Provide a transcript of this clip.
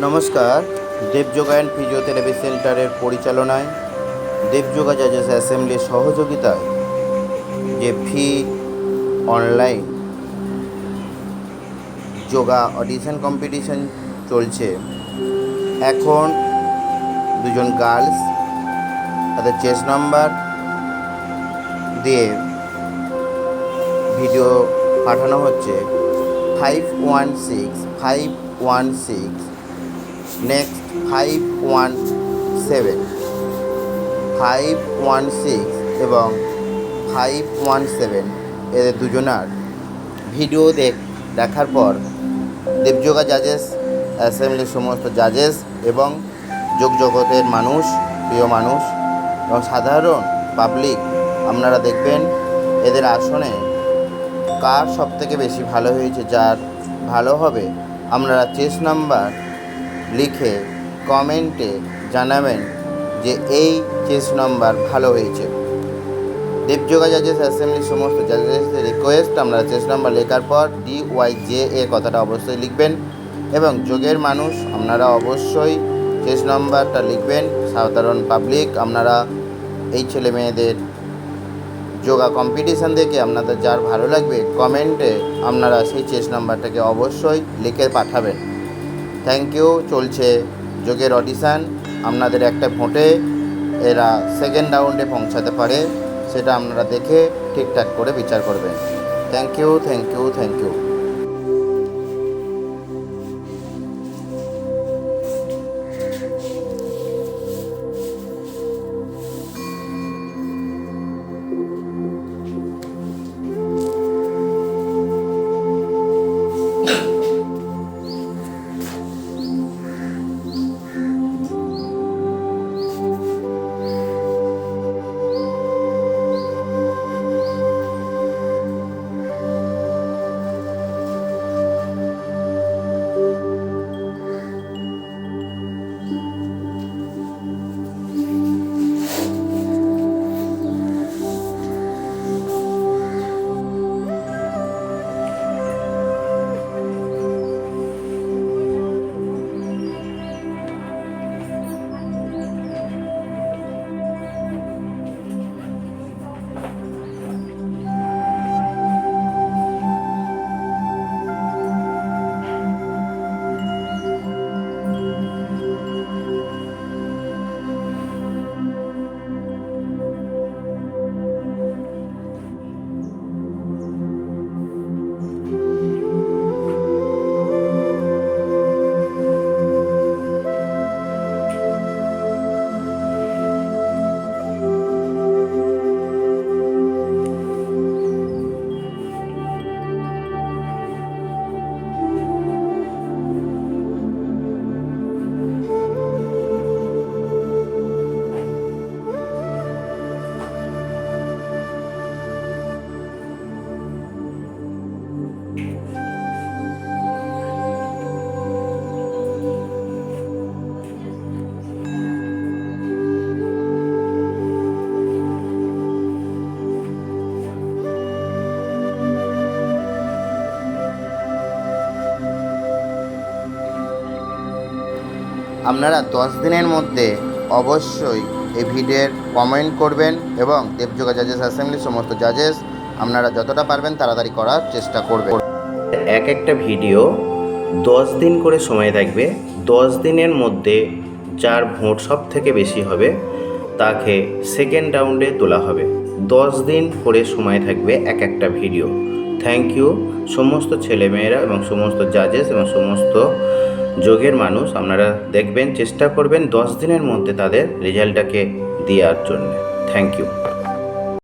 নমস্কার। দেবযোগায়ন ফিজিওথেরাপি সেন্টারের পরিচালনায় দেবযোগা জাজেস অ্যাসেম্বলির সহযোগিতায় যে free online yoga audition competition চলছে, এখন দুজন গার্লস তাদের চেস্ট নাম্বার দিয়ে ভিডিও পাঠানো হচ্ছে 516, নেক্সট 517 এবং 517 এদের দুজনার ভিডিও দেখার পর দেবযোগা জাজেস অ্যাসেম্বলির সমস্ত জাজেস এবং যোগ জগতের মানুষ, প্রিয় মানুষ এবং সাধারণ পাবলিক আপনারা দেখবেন এদের আসনে কার সবথেকে বেশি ভালো হয়েছে। যার ভালো হবে আপনারা চেস্ট নাম্বার লিখে কমেন্টে জানাবেন যে এই চেস্ট নাম্বার ভালো হয়েছে। দেবযোগা জাজেস অ্যাসেম্বলির সমস্ত জাজেসদের রিকোয়েস্ট, আপনারা চেস্ট নাম্বার লেখার পর DYJA কথাটা অবশ্যই লিখবেন এবং যোগের মানুষ আপনারা অবশ্যই চেস্ট নাম্বারটা লিখবেন। সাধারণ পাবলিক আপনারা এই ছেলে মেয়েদের যোগা কম্পিটিশান দেখে আপনাদের যার ভালো লাগবে কমেন্টে আপনারা সেই চেস্ট নাম্বারটাকে অবশ্যই লিখে পাঠাবেন। Thank you. চলছে যোগের অডিশান, আপনাদের একটা ভোটে এরা সেকেন্ড রাউন্ডে পৌঁছাতে পারে, সেটা আপনারা দেখে ঠিকঠাক করে বিচার করবেন। Thank you. আপনারা 10 দিনের মধ্যে অবশ্যই এই ভিডিওর কমেন্ট করবেন এবং দেবযোগা জাজেস অ্যাসেম্বলির সমস্ত জাজেস আপনারা যতটা পারবেন তাড়াতাড়ি করার চেষ্টা করবেন। একটা ভিডিও 10 দিন করে সময় থাকবে। 10 দিনের মধ্যে যার ভোট সব থেকে বেশি হবে তাকে সেকেন্ড রাউন্ডে তোলা হবে। 10 দিন করে সময় থাকবে একটা ভিডিও। থ্যাংক ইউ সমস্ত ছেলেমেয়েরা এবং সমস্ত জাজেস এবং সমস্ত যোগের মানুষ, আপনারা দেখবেন, চেষ্টা করবেন 10 দিনের মধ্যে তাদের রেজাল্টটাকে দেওয়ার জন্য। Thank you.